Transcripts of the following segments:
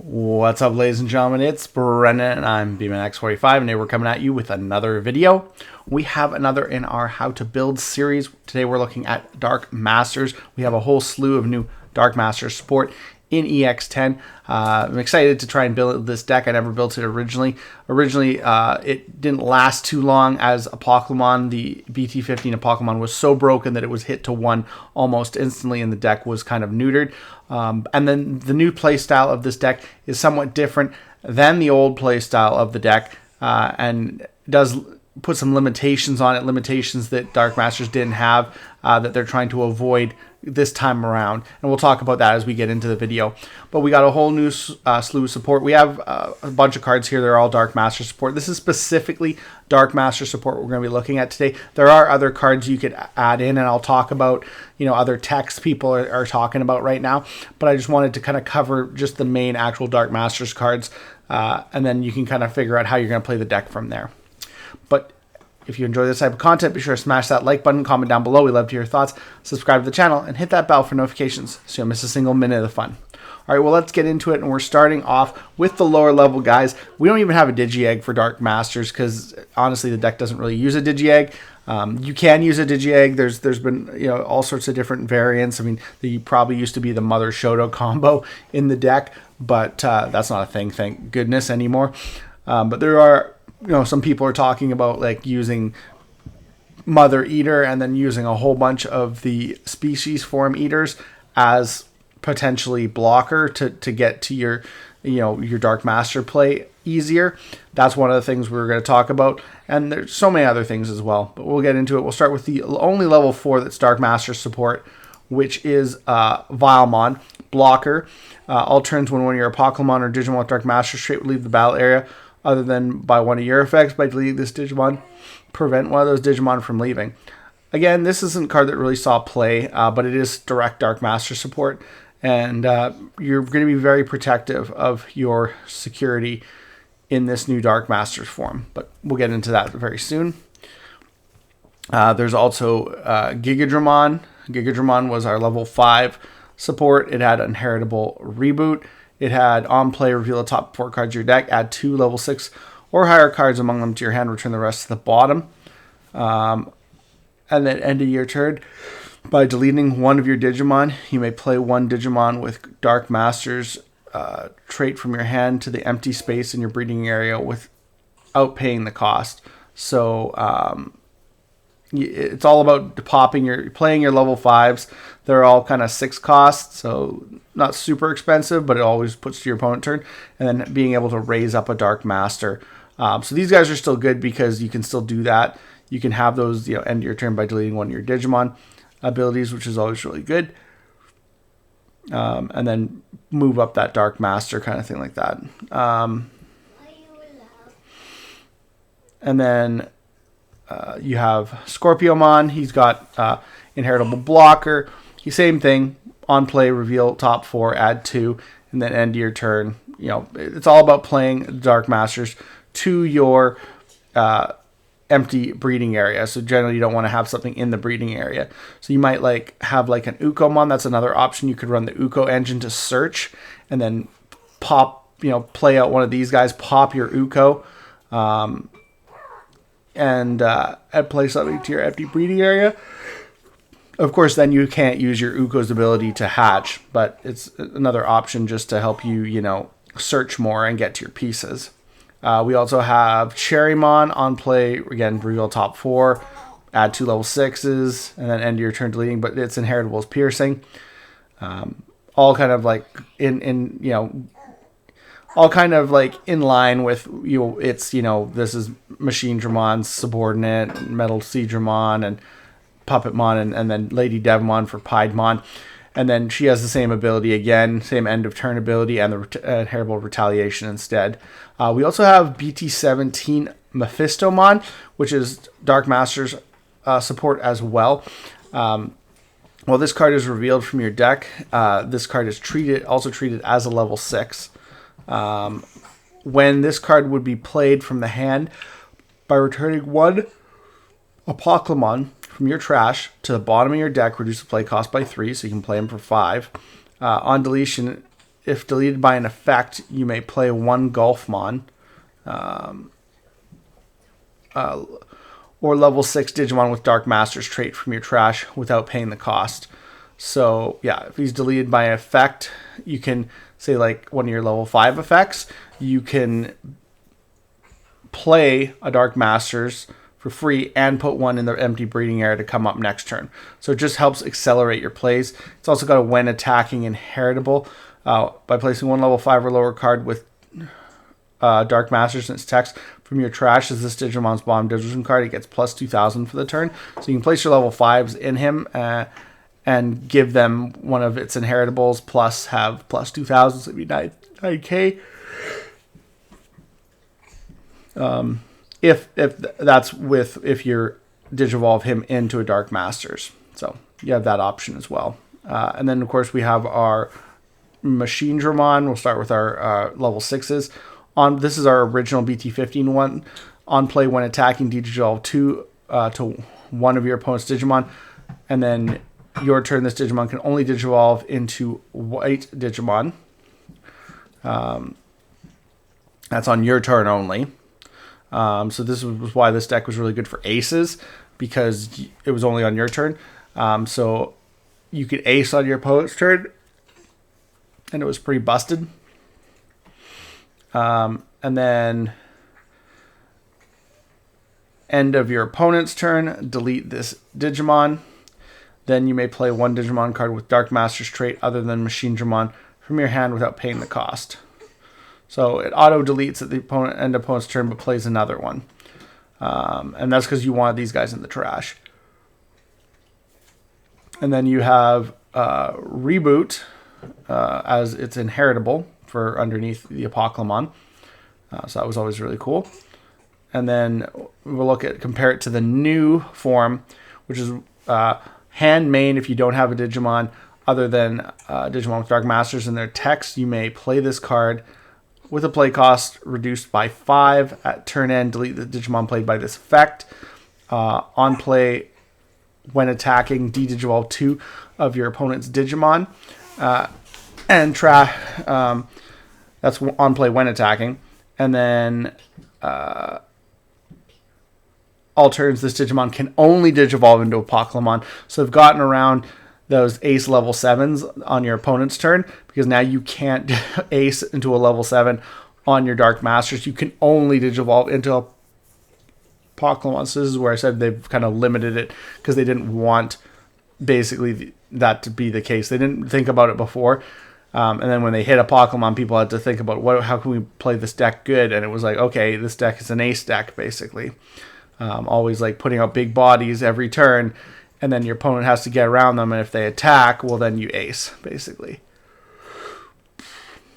What's up, ladies and gentlemen? It's Brennan, and I'm BManX45, and today we're coming at you with another video. We have another in our How to Build series. Today we're looking at Dark Masters. We have a whole slew of new Dark Masters support in EX10. I'm excited to try and build this deck. I never built it originally. It didn't last too long, as Apocalymon, the BT15 Apocalymon, was so broken that it was hit to 1 almost instantly, and the deck was kind of neutered. And then the new playstyle of this deck is somewhat different than the old playstyle of the deck, and does put some limitations on it, limitations that Dark Masters didn't have, that they're trying to avoid this time around. And we'll talk about that as we get into the video. But we got a whole new slew of support. We have a bunch of cards here. They're all Dark Master support. This is specifically Dark Master support we're going to be looking at today. There are other cards you could add in, and I'll talk about, other texts people are talking about right now. But I just wanted to kind of cover just the main actual Dark Masters cards, and then you can kind of figure out how you're going to play the deck from there. But if you enjoy this type of content, be sure to smash that like button, comment down below. We love to hear your thoughts. Subscribe to the channel and hit that bell for notifications so you don't miss a single minute of the fun. All right, well, let's get into it, and we're starting off with the lower level guys. We don't even have a Digi-Egg for Dark Masters because, honestly, the deck doesn't really use a Digi-Egg. You can use a Digi-Egg. There's been all sorts of different variants. I mean, there probably used to be the Mother Shoto combo in the deck, but that's not a thing, thank goodness, anymore. But there are, some people are talking about like using Mother Eater and then using a whole bunch of the species form eaters as potentially blocker to get to your your Dark Master play easier. That's one of the things we're going to talk about, and there's so many other things as well, but we'll get into it. We'll start with the only level 4 that's Dark Master support, which is Vilemon blocker. All turns when one of your Apocalymon or Digimon with Dark Master trait would leave the battle area other than by one of your effects. By deleting this Digimon, prevent one of those Digimon from leaving. Again, this isn't a card that really saw play, but it is direct Dark Master support, and you're going to be very protective of your security in this new Dark Masters form, but we'll get into that very soon. There's also Gigadramon. Gigadramon was our level 5 support. It had Inheritable Reboot. It had on play, reveal the top 4 cards of your deck, add 2 level 6 or higher cards among them to your hand, return the rest to the bottom. And then end of your turn, by deleting one of your Digimon, you may play one Digimon with Dark Masters trait from your hand to the empty space in your breeding area without paying the cost. So it's all about playing your level 5s. They're all kind of 6 costs, so not super expensive, but it always puts to your opponent turn, and then being able to raise up a Dark Master. So these guys are still good because you can still do that. You can have those end your turn by deleting one of your Digimon abilities, which is always really good. And then move up that Dark Master kind of thing like that. And then you have Scorpiomon. He's got Inheritable Blocker. Same thing. On play, reveal top 4, add 2, and then end your turn. It's all about playing Dark Masters to your empty breeding area. So generally, you don't want to have something in the breeding area. So you might have an Ukomon. That's another option. You could run the Uko engine to search, and then play out one of these guys. Pop your Uko. And play something to your empty breeding area. Of course, then you can't use your Uko's ability to hatch, but it's another option just to help you, search more and get to your pieces. We also have Cherrymon on play. Again, reveal top 4, add 2 level 6s, and then end your turn deleting, but it's Inheritable as Piercing. All kind of all kind of in line with it's this is Machine Dramon's subordinate, Metal Seedramon, and Puppetmon, and then Lady Devmon for Piedmon, and then she has the same ability again, same end of turn ability, and the Inheritable Retaliation instead. We also have BT17 Mephistomon, which is Dark Masters support as well. Well, this card is revealed from your deck. This card is also treated as a level 6. When this card would be played from the hand, by returning one Apocalymon from your trash to the bottom of your deck, reduce the play cost by 3, so you can play them for 5. On deletion, if deleted by an effect, you may play one Golfmon or level 6 Digimon with Dark Masters trait from your trash without paying the cost. So yeah, if he's deleted by an effect, you can say like one of your level 5 effects, you can play a Dark Masters for free and put one in the empty breeding area to come up next turn. So it just helps accelerate your plays. It's also got a when attacking inheritable. By placing one level 5 or lower card with Dark Masters in its text from your trash as this Digimon's bottom Digimon card, it gets plus 2,000 for the turn. So you can place your level 5s in him and give them one of its inheritables plus have plus 2,000, so it'd be 9K. If that's if you're Digivolve him into a Dark Masters. So you have that option as well. And then, of course, we have our Mephistomon. We'll start with our level 6s. This is our original BT15 one. On play, when attacking, Digivolve 2 to one of your opponent's Digimon. And then your turn, this Digimon can only Digivolve into white Digimon. That's on your turn only. So this was why this deck was really good for aces, because it was only on your turn. So you could ace on your opponent's turn, and it was pretty busted. And then end of your opponent's turn, delete this Digimon. Then you may play one Digimon card with Dark Masters trait other than Mephistomon from your hand without paying the cost. So it auto-deletes at the opponent's turn, but plays another one. And that's because you want these guys in the trash. And then you have Reboot as its inheritable for underneath the Apocalymon. So that was always really cool. And then we'll compare it to the new form, which is hand main. If you don't have a Digimon other than Digimon with Dark Masters in their text, you may play this card with a play cost reduced by 5 at turn end. Delete the Digimon played by this effect. On play, when attacking, Digivolve 2 of your opponent's Digimon. That's on play when attacking. And then all turns, this Digimon can only Digivolve into a Apocalymon. So they've gotten around those ace level 7s on your opponent's turn, because now you can't ace into a level 7 on your Dark Masters. You can only Digivolve into a Apocalymon. So this is where I said they've kind of limited it, because they didn't want basically that to be the case. They didn't think about it before. And then when they hit Apocalymon, people had to think about how can we play this deck good? And it was like, okay, this deck is an ace deck, basically. Always like putting out big bodies every turn, and then your opponent has to get around them, and if they attack, well, then you ace, basically.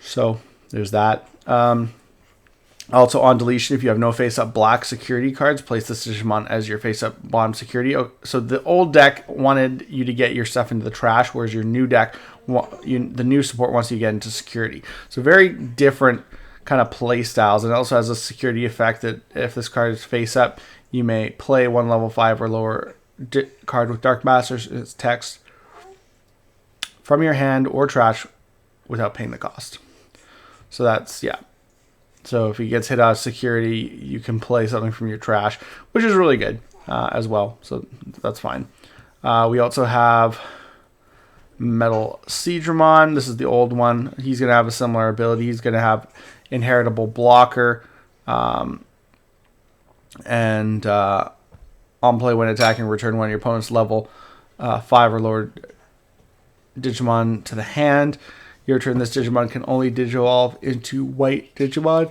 So there's that. Also on deletion, if you have no face-up black security cards, place this Digimon as your face-up bottom security. So the old deck wanted you to get your stuff into the trash, whereas your new deck, the new support wants you to get into security. So very different kind of play styles. And it also has a security effect that if this card is face-up, you may play one level 5 or lower card with Dark Masters in its text from your hand or trash without paying the cost. So that's, yeah. So if he gets hit out of security, you can play something from your trash, which is really good as well. So that's fine. We also have Mephistomon. This is the old one. He's going to have a similar ability. He's going to have inheritable blocker. And on play, when attacking, return one of your opponent's level 5 or lower Digimon to the hand. Your turn, this Digimon can only Digivolve into white Digimon.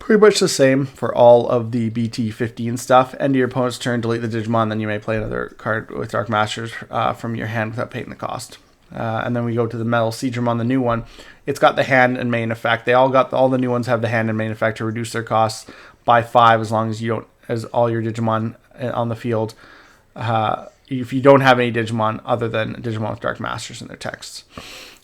Pretty much the same for all of the BT15 stuff. End of your opponent's turn, delete the Digimon, then you may play another card with Dark Masters from your hand without paying the cost. And then we go to the Mephistomon, the new one. It's got the hand and main effect. All the new ones have the hand and main effect to reduce their costs by 5 as long as you don't, as all your Digimon on the field. If you don't have any Digimon other than Digimon with Dark Masters in their texts.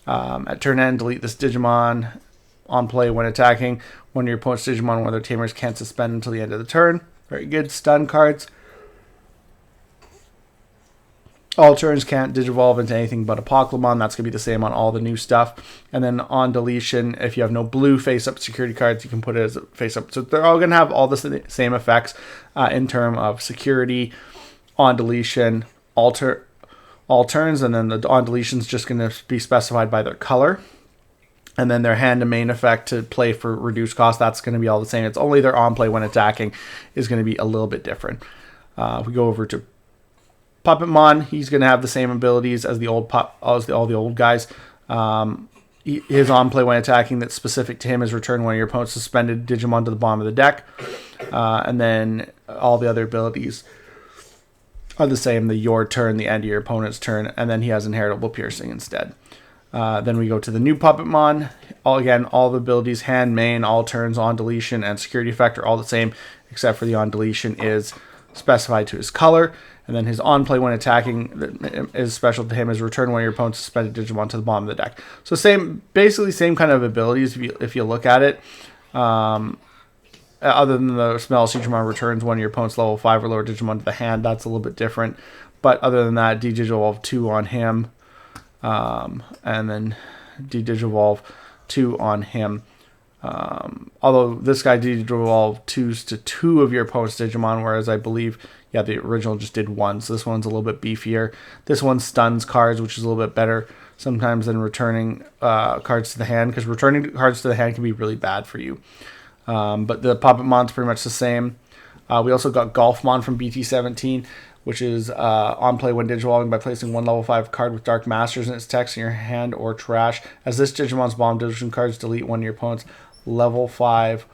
At turn end, delete this Digimon. On play, when attacking, one of your opponent's Digimon or their tamers can't suspend until the end of the turn. Very good. Stun cards. All turns can't digivolve into anything but Apocalymon. That's going to be the same on all the new stuff. And then on deletion, if you have no blue face-up security cards, you can put it as a face-up. So they're all going to have all the same effects in terms of security, on deletion, all turns, and then the on deletion is just going to be specified by their color. And then their hand to main effect to play for reduced cost, that's going to be all the same. It's only their on play when attacking is going to be a little bit different. If we go over to Puppetmon, he's going to have the same abilities as all the old guys. His on play when attacking that's specific to him is return one of your opponent's suspended Digimon to the bottom of the deck. And then all the other abilities are the same, the your turn, the end of your opponent's turn, and then he has inheritable piercing instead. Then we go to the new Puppetmon. All the abilities, hand, main, all turns, on deletion, and security effect are all the same, except for the on deletion is specified to his color. And then his on play when attacking that is special to him is return one of your opponent's suspended Digimon to the bottom of the deck. So basically same kind of abilities if you look at it. Other than the smell, Digimon returns one of your opponent's level 5 or lower Digimon to the hand. That's a little bit different. But other than that, Digivolve 2 on him. And then Digivolve 2 on him. Although this guy Digivolve 2s to 2 of your opponent's Digimon, whereas I believe, the original just did 1. So this one's a little bit beefier. This one stuns cards, which is a little bit better sometimes than returning cards to the hand, because returning cards to the hand can be really bad for you. But the Puppetmon's pretty much the same. We also got Golfmon from BT17, which is on play when digivolving by placing one level 5 card with Dark Masters in its text in your hand or trash. As this Digimon's bomb division cards, delete one of your opponent's level 5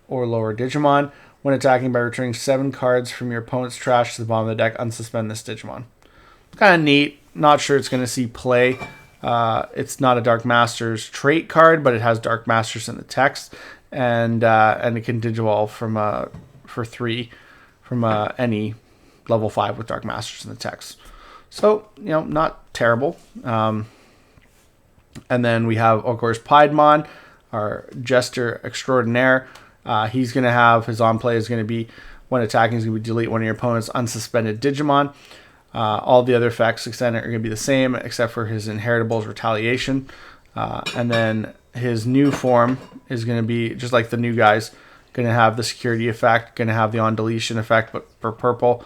or lower Digimon. When attacking by returning 7 cards from your opponent's trash to the bottom of the deck, unsuspend this Digimon. Kind of neat. Not sure it's going to see play. It's not a Dark Masters trait card, but it has Dark Masters in the text, and it can digivolve for 3 from any level 5 with Dark Masters in the text. So, not terrible. And then we have, of course, Piedmon, our Jester Extraordinaire. He's going to have, his on play is going to be, when attacking, is going to be delete one of your opponent's unsuspended Digimon. All the other effects extended are going to be the same, except for his inheritables retaliation. And then his new form is going to be, just like the new guys, going to have the security effect, going to have the on deletion effect, but for purple.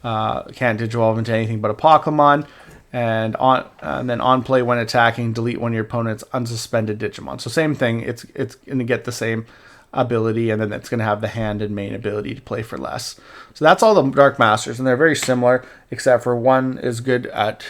Can't digivolve into anything but Apocalymon. And then on play when attacking, delete one of your opponent's unsuspended Digimon. So same thing, it's going to get the same ability, and then it's going to have the hand and main ability to play for less. So that's all the Dark Masters, and they're very similar, except for one is good at,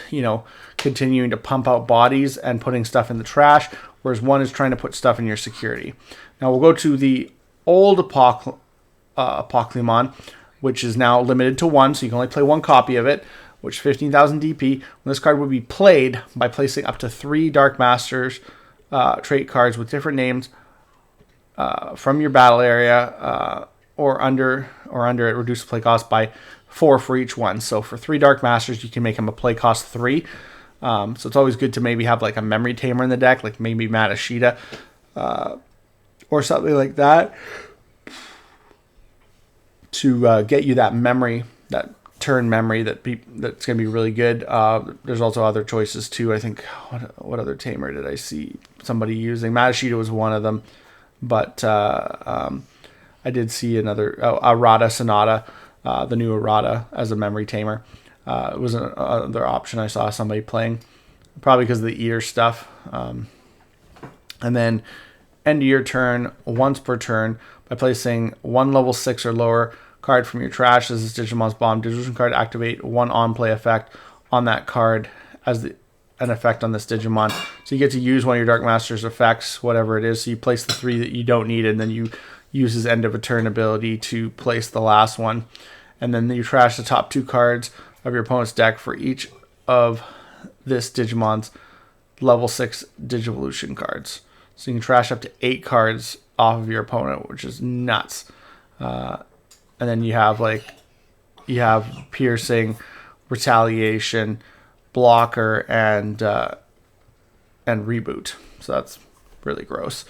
continuing to pump out bodies and putting stuff in the trash, whereas one is trying to put stuff in your security. Now we'll go to the old Apocalymon, which is now limited to 1, so you can only play 1 copy of it, which is 15,000 DP. This card would be played by placing up to 3 Dark Masters trait cards with different names from your battle area or under it, reduce the play cost by 4 for each one. So for 3 Dark Masters, you can make them a play cost 3. So it's always good to maybe have like a memory tamer in the deck, like maybe Matashita or something like that, to get you that memory, that turn memory that's going to be really good. There's also other choices too. I think, what other tamer did I see somebody using? Matashita was one of them, but I did see another, Arata Sonata, the new Arata as a memory tamer. It was another option I saw somebody playing, probably because of the ear stuff. And then end of your turn, once per turn, by placing 1 level 6 or lower card from your trash as this Digimon's bomb division card, activate 1 on play effect on that card as an effect on this Digimon. So you get to use one of your Dark Masters effects, whatever it is. So you place the 3 that you don't need, and then you use his end of a turn ability to place the last one. And then you trash the top 2 cards of your opponent's deck for each of this Digimon's level 6 Digivolution cards. So you can trash up to 8 cards off of your opponent, which is nuts. And then you have piercing, retaliation, blocker, and reboot. So that's really gross.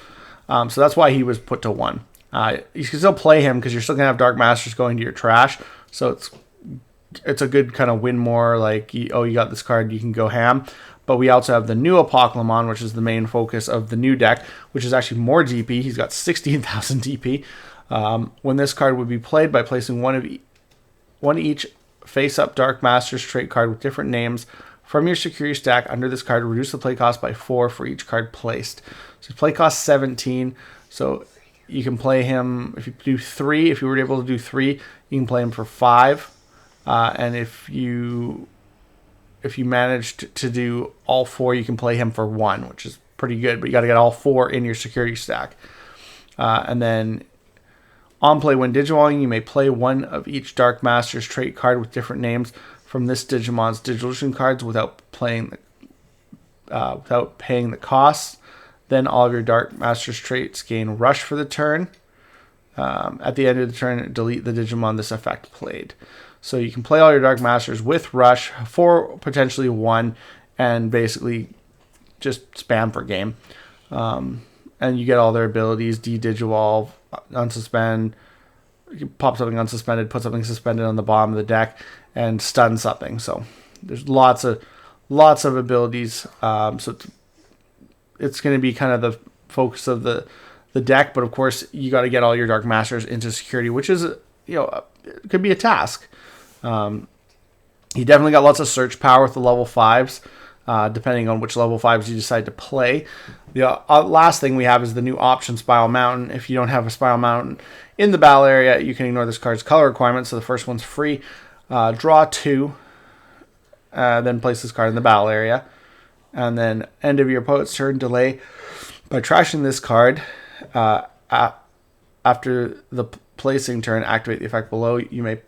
So that's why he was put to 1. You can still play him because you're still gonna have Dark Masters going to your trash. So it's it's a good kind of win more, like, oh, you got this card, you can go ham. But we also have the new Apocalymon, which is the main focus of the new deck, which is actually more DP. He's got 16,000 DP. When this card would be played by placing one each face-up Dark Masters trait card with different names from your security stack under this card, reduce the play cost by 4 for each card placed. So play cost 17. So you can play him, if you do 3, if you were able to do 3, you can play him for 5. And if you managed to do all 4, you can play him for 1, which is pretty good. But you got to get all 4 in your security stack. And then on play, when Digivolving, you may play one of each Dark Masters trait card with different names from this Digimon's Digivolution cards without paying the costs. Then all of your Dark Masters traits gain Rush for the turn. At the end of the turn, delete the Digimon this effect played. So you can play all your Dark Masters with Rush for potentially 1 and basically just spam for game. And you get all their abilities, de-Digivolve, unsuspend, you pop something unsuspended, put something suspended on the bottom of the deck, and stun something. So there's lots of abilities. So it's going to be kind of the focus of the deck, but of course you got to get all your Dark Masters into security, which is, it could be a task. You definitely got lots of search power with the level 5s, depending on which level 5s you decide to play. The last thing we have is the new option Spiral Mountain. If you don't have a Spiral Mountain in the battle area, you can ignore this card's color requirement. So the first one's free. Draw 2, then place this card in the battle area. And then end of your opponent's turn, delay by trashing this card. After the placing turn, activate the effect below. You may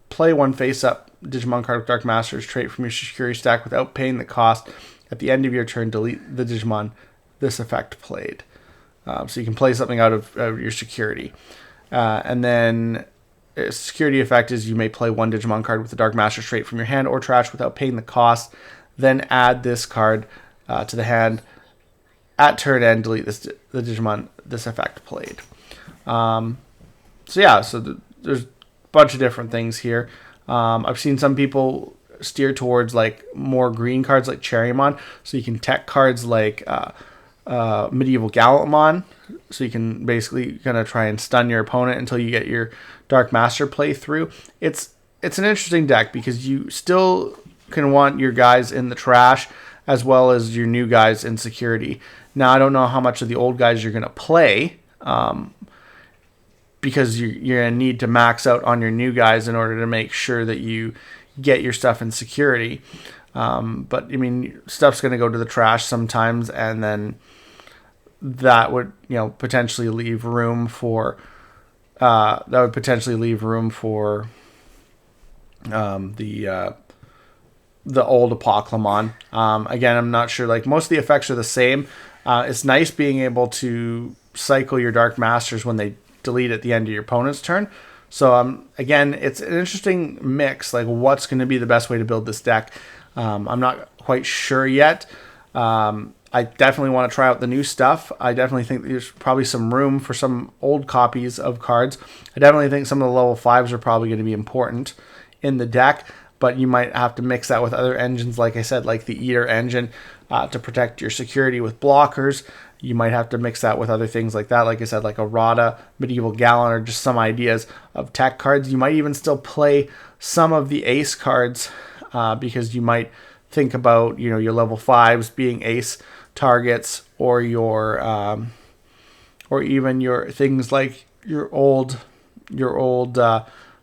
play one face-up Digimon card with Dark Masters trait from your security stack without paying the cost. At the end of your turn, delete the Digimon this effect played. So you can play something out of your security. And then a security effect is you may play one Digimon card with the Dark Masters trait from your hand or trash without paying the cost. Then add this card to the hand. At turn end, delete the Digimon this effect played. So there's a bunch of different things here. I've seen some people steer towards like more green cards like Cherrymon, so you can tech cards like Medieval Gallantmon, so you can basically kind of try and stun your opponent until you get your Dark Master play through. It's an interesting deck because you still can want your guys in the trash as well as your new guys in security. Now, I don't know how much of the old guys you're going to play, because you're going to need to max out on your new guys in order to make sure that you get your stuff in security. But, I mean, stuff's going to go to the trash sometimes, and then that would, potentially leave room for the old Apocalymon. Again, I'm not sure. Like, most of the effects are the same. It's nice being able to cycle your Dark Masters when they delete at the end of your opponent's turn. So, again, it's an interesting mix. Like, what's going to be the best way to build this deck? I'm not quite sure yet. I definitely want to try out the new stuff. I definitely think there's probably some room for some old copies of cards. I definitely think some of the level 5s are probably going to be important in the deck, but you might have to mix that with other engines, like I said, like the Eater engine, to protect your security with blockers. You might have to mix that with other things like that, like I said, like a Rada, Medieval Gallant, or just some ideas of tech cards. You might even still play some of the ace cards, because you might think about, your level 5s being ace targets, or your or even your things like your old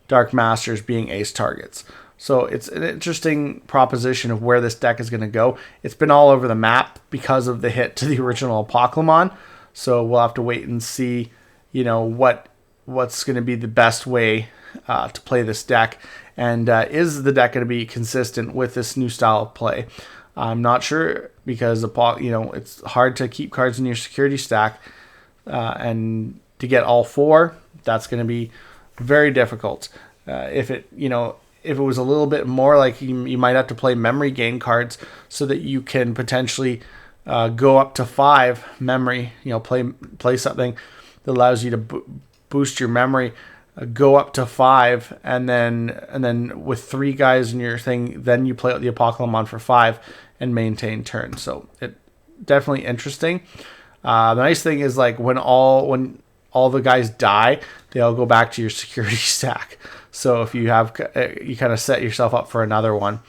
Dark Masters being ace targets. So it's an interesting proposition of where this deck is going to go. It's been all over the map because of the hit to the original Apocalymon. So we'll have to wait and see, what's going to be the best way to play this deck. And is the deck going to be consistent with this new style of play? I'm not sure, because it's hard to keep cards in your security stack, and to get all 4, that's going to be very difficult. If it was a little bit more, like you might have to play memory gain cards so that you can potentially go up to 5 memory. Play something that allows you to boost your memory go up to 5, and then with 3 guys in your thing, then you play out the Apocalymon for 5 and maintain turn. So it definitely interesting. The nice thing is, like, when all the guys die, they all go back to your security stack. So if you have, you kind of set yourself up for another one.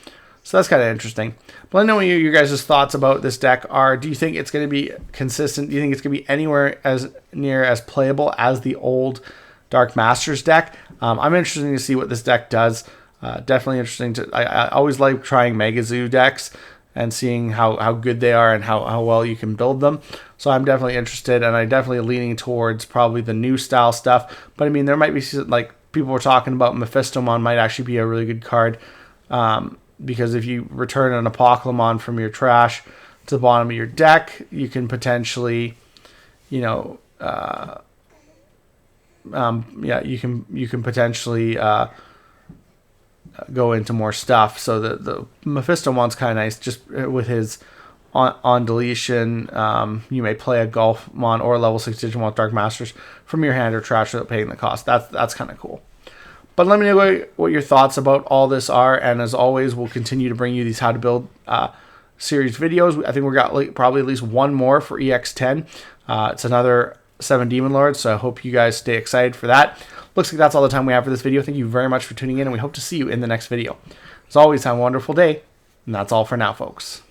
So that's kind of interesting. But let me know what your guys' thoughts about this deck are. Do you think it's going to be consistent? Do you think it's going to be anywhere as near as playable as the old Dark Masters deck? I'm interested to see what this deck does. Definitely interesting. I always like trying Megazoo decks and seeing how good they are and how well you can build them. So I'm definitely interested, and I'm definitely leaning towards probably the new style stuff. But I mean, there might be, like, people were talking about Mephistomon might actually be a really good card. Because if you return an Apocalymon from your trash to the bottom of your deck, you can potentially, you know, you can potentially go into more stuff. So the Mephistomon's kind of nice, just with his on deletion. You may play a Golfmon or a level 6 Digimon with Dark Masters from your hand or trash without paying the cost. That's kind of cool. But let me know what your thoughts about all this are. And as always, we'll continue to bring you these how to build series videos. I think we got probably at least one more for EX10. It's another 7 Demon Lords, so I hope you guys stay excited for that. Looks like that's all the time we have for this video. Thank you very much for tuning in, and we hope to see you in the next video. As always, have a wonderful day, and that's all for now, folks.